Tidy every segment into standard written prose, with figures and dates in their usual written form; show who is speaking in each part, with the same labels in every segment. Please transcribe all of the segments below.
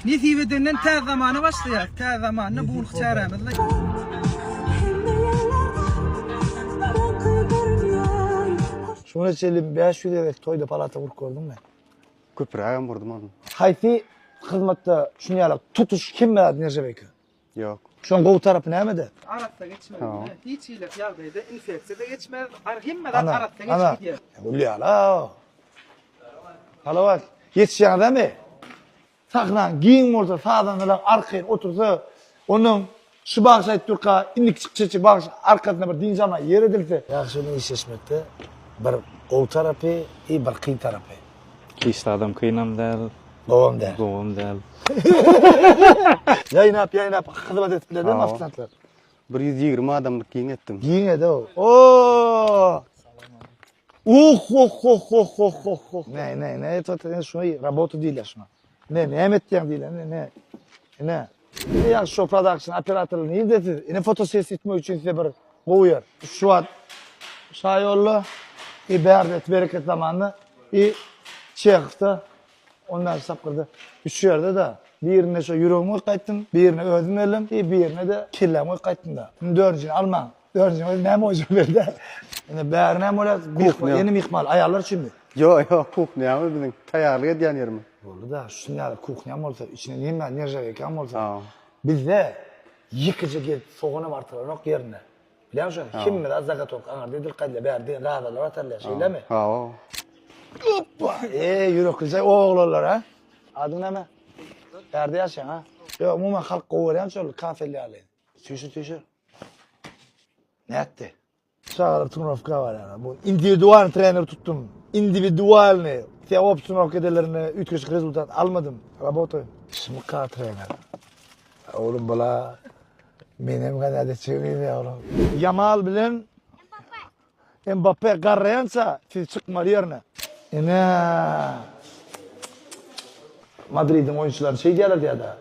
Speaker 1: Nisibetinden tez zamanı başlayar. Tez zamanını buğuluk çağıramızla.
Speaker 2: Şuna çelim 500 evet toyda palata vurup gördüm ben.
Speaker 3: Köpürägem vurdum onu.
Speaker 2: Hayti hizmette şunu yalak tutuş kim verdi Nerjebek'e?
Speaker 3: Yok.
Speaker 2: Şu an gov tarafı nämede?
Speaker 1: Arapta geçmez.
Speaker 3: Tamam.
Speaker 1: Hiç iyilik yaldaydı. Infeksiya da geçmez. Himmeden
Speaker 2: Ana,
Speaker 1: Arapta
Speaker 2: ana.
Speaker 1: geçip gidiyor.
Speaker 2: Ulu yala. Halavat. Yetişen adam mi? Saklan giyin olsa sağdan da arkaya otursa onun şu bağışlayıp durka indik çıkçı bağış arkasına bir dinjama yer edilse. Yaxşı iş seçmekte bir gov tarafı bir kıyı tarafı.
Speaker 4: İşte adam kıynam del,
Speaker 2: Govam der.
Speaker 4: doğum del.
Speaker 2: Yayınap hizmet ettiler değil mi
Speaker 3: Tamam.
Speaker 2: afisantlar?
Speaker 3: 120 adamlık giyin ettim.
Speaker 2: Giyin edi o. Ooo. Oh. Ne, zaten şuna robotu değil ya şuna. Ne emettiğin değil ne. Ne ya şu production operatörü ne dedi? Ne fotosesi etme için size bir koyuyor. Şu an şayollu bereket bereket zamanı çıktı. Ondan sapkırdı. Üç yerde de birine şu yüreğime kayttım, birine özüm elim, birine de kirleme kayttım da. Dördüncünü alma. Dördüncünü ne mi hocam verdi? Yani berine mi öyle? Yeni mihmal ayarlar şimdi.
Speaker 3: Yok, kuhnyamı bizim tayarlık ediyen yerimi.
Speaker 2: Oldu da şunlar kuhnyam olsa, içine neyim nerjevekam olsa.
Speaker 3: Tamam.
Speaker 2: Bizde yıkıcı git soğanı martılar yok yerine. Biliyor musun? Kim mi az zakat ok, anar dedir kayla berdi, gadalar atarlar şeyle mi?
Speaker 3: Ha.
Speaker 2: Hoppa! Yürek kılacak oğullar ha. Adın ne mi? Berdi yaşayan ha. Yok umuman halk kovuyan şöyle kafeli alayım. Tüşür. Ne etti? Çağırıp turnovka var yani. Bu individual trainer tuttum. Individual ne? Sevap turnovka ederlerine 3 kişi rezultat almadım. Rabotu. Şimdi ka trainer. Oğlum bala. Benim kadar da çevireyim ya oğlum. Yamal bilen Mbappe garrayansa siz çıkmalı yerine. Madrid'in oyuncuları şey geldi ya da.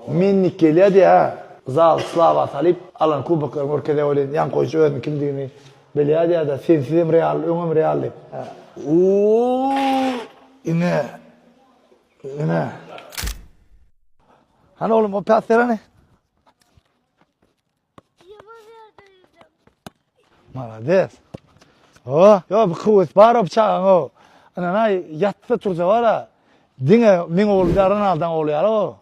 Speaker 2: Minnik geliyordu ya. Zal, Slava, Talip, alan kubaklar, morkede öyle yan koyucu öğrenme kimdiğini biliyordu ya da. Sizim Real, önüm Real. Ooo. İne. Hani oğlum o paslara ne? Malades. Ya bu kuvvet var bıçağın o. Ana yatta tursa var ha. Dine min oğlu da Ronaldo'dan oluyor o.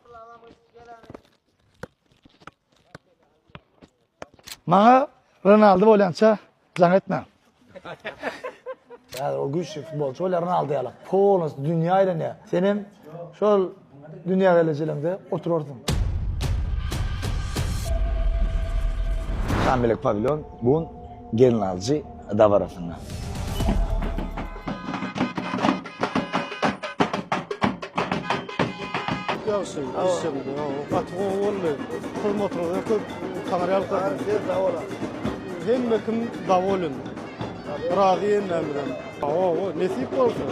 Speaker 2: Bana Ronaldo olança zannetmem. Ya o güçlü futbolcu öyle Ronaldo yalak. Polis dünyayla ne? Senin şol dünya geleceğinde otururdun. Şamilek pavilyon bun gelin alıcı davar arasında.
Speaker 5: Yaxşı, işimdi. Qatıq oldu. Pul motoru köp kamerayal qıldım. Hemme kim davolun. Razıyım emrim. Nesip olsun.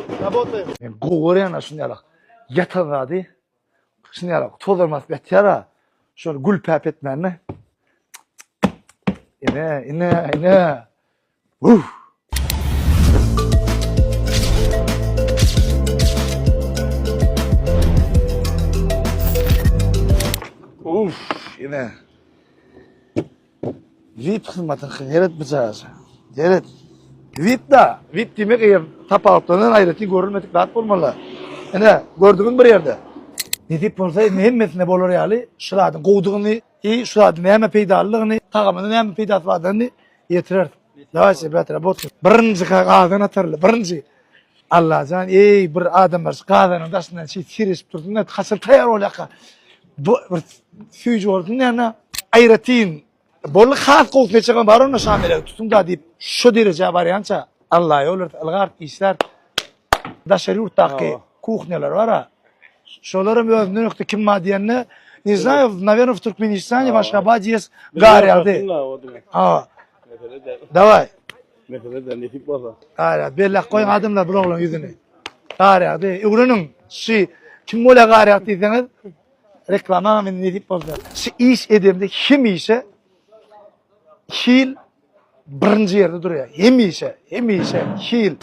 Speaker 2: Goğuryana şunu yalak. Yatan radi. Şunu yalak. Tozulmaz betyara. Şöyle gül pepetmenle. İne. Yine. VIP hizmetin hayret bıçağısı. Hayret. VIP demek eğer tapaltının ayrıtı görülmedik rahat olmalı. Yani gördüğün bir yerde. Ne tip olsa mühimmesine bolur yani. Şuladın kovduğunu, şuladın neyme peydallığını, takımının neyme peydasladığını yetirir. Yavaş betre botsun. Birinci kağıdan atarlı, birinci. Allah can, bir adam var, kağıdanın daşından sirisip durduğunda kasır tayar olaka. Bu füyücü ordun yani ayrıtın. Bolu khas kovsuna çıkan var onu şamile tutun da deyip şu derece varyança Allah'a olur algar işler daşarı urtaqı kuhneler var ha. Şolarım özünün yoktu kim madiyenine Nizayev, Navenov Türkmenistani başka badiyes gariyaldi. Davay.
Speaker 5: Mesela de nesip olsa.
Speaker 2: Gariyaldi. Bellak koyun adımlar buloğlan yüzünü. Gariyaldi. Uğrunun kim ola gariyaldi deyseniz reklama men nesip olsa. İş edemde kim işe Hil birinci yerde duruyor. Hem işe. Hil.